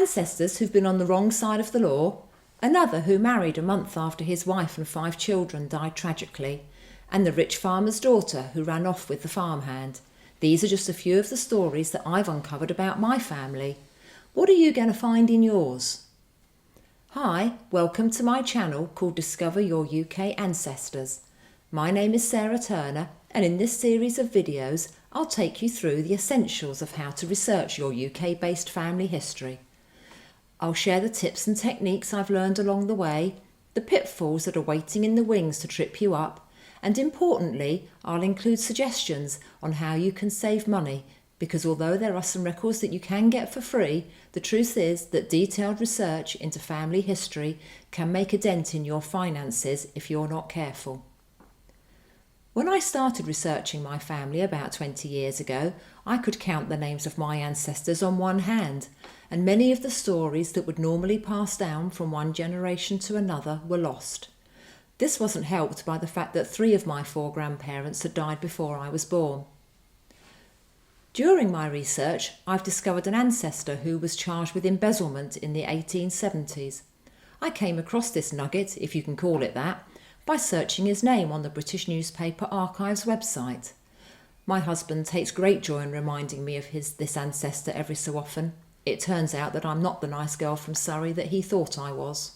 ancestors who've been on the wrong side of the law, another who married a month after his wife and 5 children died tragically, and the rich farmer's daughter who ran off with the farmhand. These are just a few of the stories that I've uncovered about my family. What are you going to find in yours? Hi, welcome to my channel called Discover Your UK Ancestors. My name is Sarah Turner, and in this series of videos I'll take you through the essentials of how to research your UK-based family history. I'll share the tips and techniques I've learned along the way, the pitfalls that are waiting in the wings to trip you up, and importantly, I'll include suggestions on how you can save money, because although there are some records that you can get for free, the truth is that detailed research into family history can make a dent in your finances if you're not careful. When I started researching my family about 20 years ago, I could count the names of my ancestors on one hand, and many of the stories that would normally pass down from one generation to another were lost. This wasn't helped by the fact that 3 of my 4 grandparents had died before I was born. During my research, I've discovered an ancestor who was charged with embezzlement in the 1870s. I came across this nugget, if you can call it that, by searching his name on the British Newspaper Archives website. My husband takes great joy in reminding me of this ancestor every so often. It turns out that I'm not the nice girl from Surrey that he thought I was.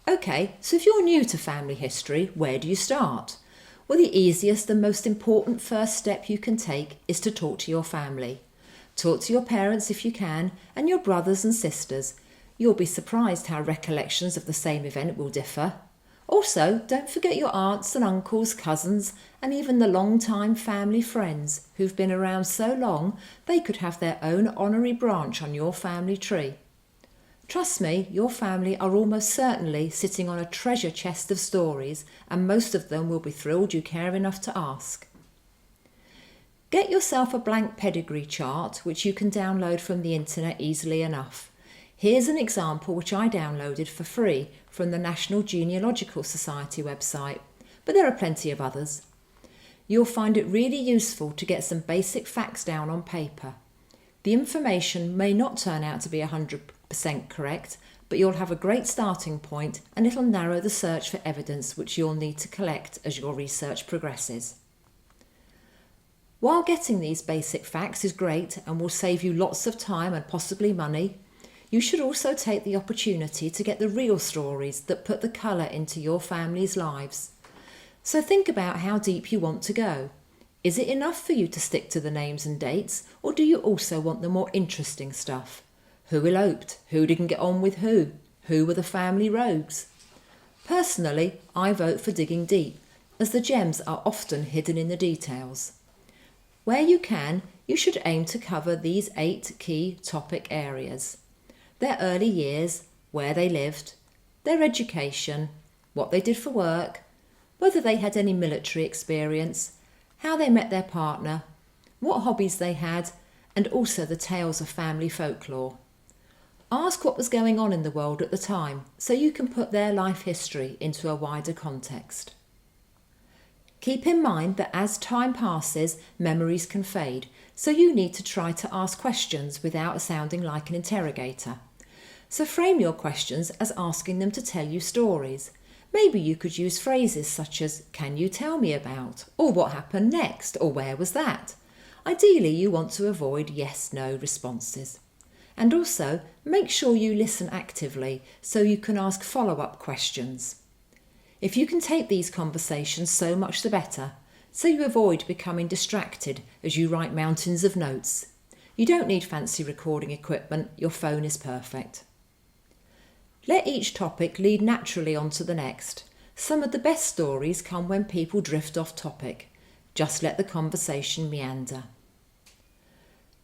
Okay, so if you're new to family history, where do you start? Well, the easiest and most important first step you can take is to talk to your family. Talk to your parents if you can, and your brothers and sisters. You'll be surprised how recollections of the same event will differ. Also, don't forget your aunts and uncles, cousins, and even the long-time family friends who've been around so long they could have their own honorary branch on your family tree. Trust me, your family are almost certainly sitting on a treasure chest of stories, and most of them will be thrilled you care enough to ask. Get yourself a blank pedigree chart which you can download from the internet easily enough. Here's an example which I downloaded for free from the National Genealogical Society website, but there are plenty of others. You'll find it really useful to get some basic facts down on paper. The information may not turn out to be 100% correct, but you'll have a great starting point and it'll narrow the search for evidence which you'll need to collect as your research progresses. While getting these basic facts is great and will save you lots of time and possibly money, you should also take the opportunity to get the real stories that put the colour into your family's lives. So think about how deep you want to go. Is it enough for you to stick to the names and dates, or do you also want the more interesting stuff? Who eloped? Who didn't get on with who? Who were the family rogues? Personally, I vote for digging deep, as the gems are often hidden in the details. Where you can, you should aim to cover these 8 key topic areas: their early years, where they lived, their education, what they did for work, whether they had any military experience, how they met their partner, what hobbies they had, and also the tales of family folklore. Ask what was going on in the world at the time so you can put their life history into a wider context. Keep in mind that as time passes, memories can fade, so you need to try to ask questions without sounding like an interrogator. So frame your questions as asking them to tell you stories. Maybe you could use phrases such as, "Can you tell me about?" or "What happened next?" or "Where was that?" Ideally, you want to avoid yes/no responses. And also, make sure you listen actively so you can ask follow-up questions. If you can take these conversations, so much the better, so you avoid becoming distracted as you write mountains of notes. You don't need fancy recording equipment, your phone is perfect. Let each topic lead naturally on to the next. Some of the best stories come when people drift off topic. Just let the conversation meander.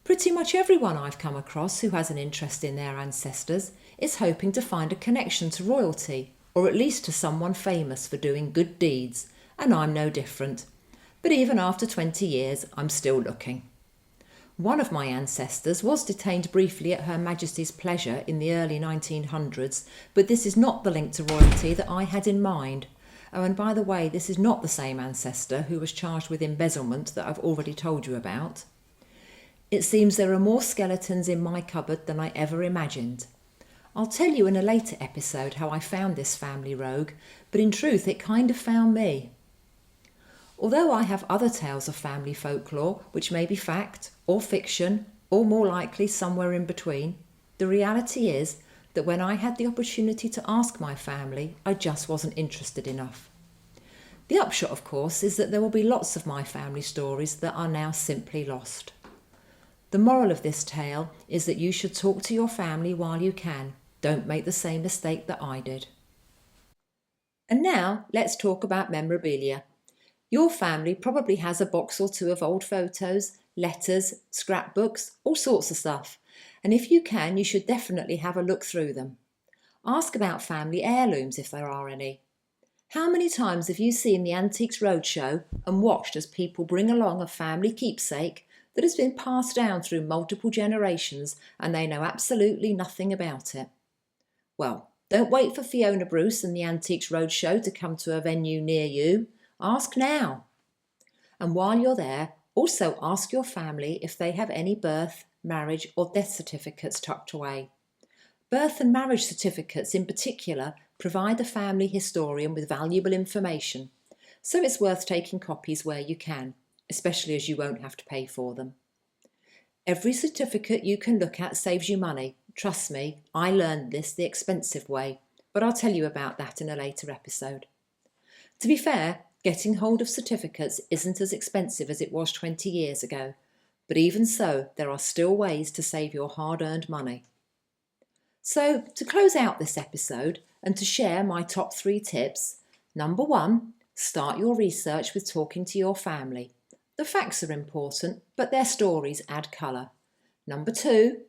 Pretty much everyone I've come across who has an interest in their ancestors is hoping to find a connection to royalty, or at least to someone famous for doing good deeds, and I'm no different. But even after 20 years, I'm still looking. One of my ancestors was detained briefly at Her Majesty's pleasure in the early 1900s, but this is not the link to royalty that I had in mind. Oh, and by the way, this is not the same ancestor who was charged with embezzlement that I've already told you about. It seems there are more skeletons in my cupboard than I ever imagined. I'll tell you in a later episode how I found this family rogue, but in truth it kind of found me. Although I have other tales of family folklore, which may be fact or fiction, or more likely somewhere in between, the reality is that when I had the opportunity to ask my family, I just wasn't interested enough. The upshot, of course, is that there will be lots of my family stories that are now simply lost. The moral of this tale is that you should talk to your family while you can. Don't make the same mistake that I did. And now let's talk about memorabilia. Your family probably has a box or two of old photos, letters, scrapbooks, all sorts of stuff. And if you can, you should definitely have a look through them. Ask about family heirlooms if there are any. How many times have you seen the Antiques Roadshow and watched as people bring along a family keepsake that has been passed down through multiple generations and they know absolutely nothing about it? Well, don't wait for Fiona Bruce and the Antiques Roadshow to come to a venue near you. Ask now. And while you're there, also ask your family if they have any birth, marriage or death certificates tucked away. Birth and marriage certificates in particular provide the family historian with valuable information, so it's worth taking copies where you can, especially as you won't have to pay for them. Every certificate you can look at saves you money. Trust me, I learned this the expensive way, but I'll tell you about that in a later episode. To be fair, getting hold of certificates isn't as expensive as it was 20 years ago, but even so, there are still ways to save your hard-earned money. So, to close out this episode and to share my top 3 tips, number 1, start your research with talking to your family. The facts are important, but their stories add colour. Number 2,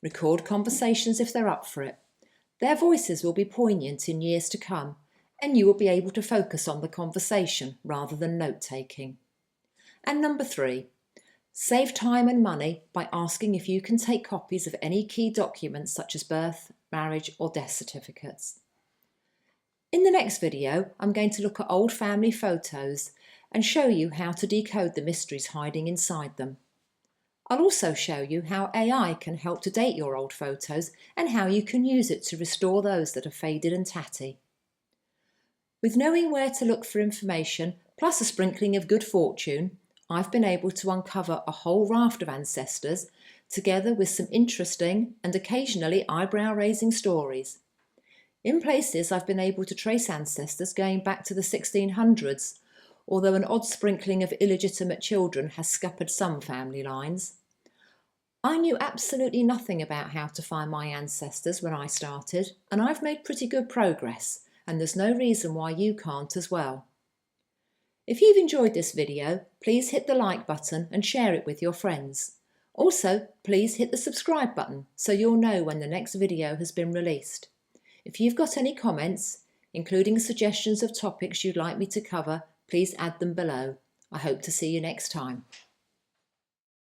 record conversations if they're up for it. Their voices will be poignant in years to come, and you will be able to focus on the conversation rather than note-taking. And number 3, save time and money by asking if you can take copies of any key documents such as birth, marriage or death certificates. In the next video, I'm going to look at old family photos and show you how to decode the mysteries hiding inside them. I'll also show you how AI can help to date your old photos and how you can use it to restore those that are faded and tatty. With knowing where to look for information, plus a sprinkling of good fortune, I've been able to uncover a whole raft of ancestors, together with some interesting and occasionally eyebrow-raising stories. In places, I've been able to trace ancestors going back to the 1600s, although an odd sprinkling of illegitimate children has scuppered some family lines. I knew absolutely nothing about how to find my ancestors when I started, and I've made pretty good progress, and there's no reason why you can't as well. If you've enjoyed this video, please hit the like button and share it with your friends. Also, please hit the subscribe button so you'll know when the next video has been released. If you've got any comments, including suggestions of topics you'd like me to cover, please add them below. I hope to see you next time.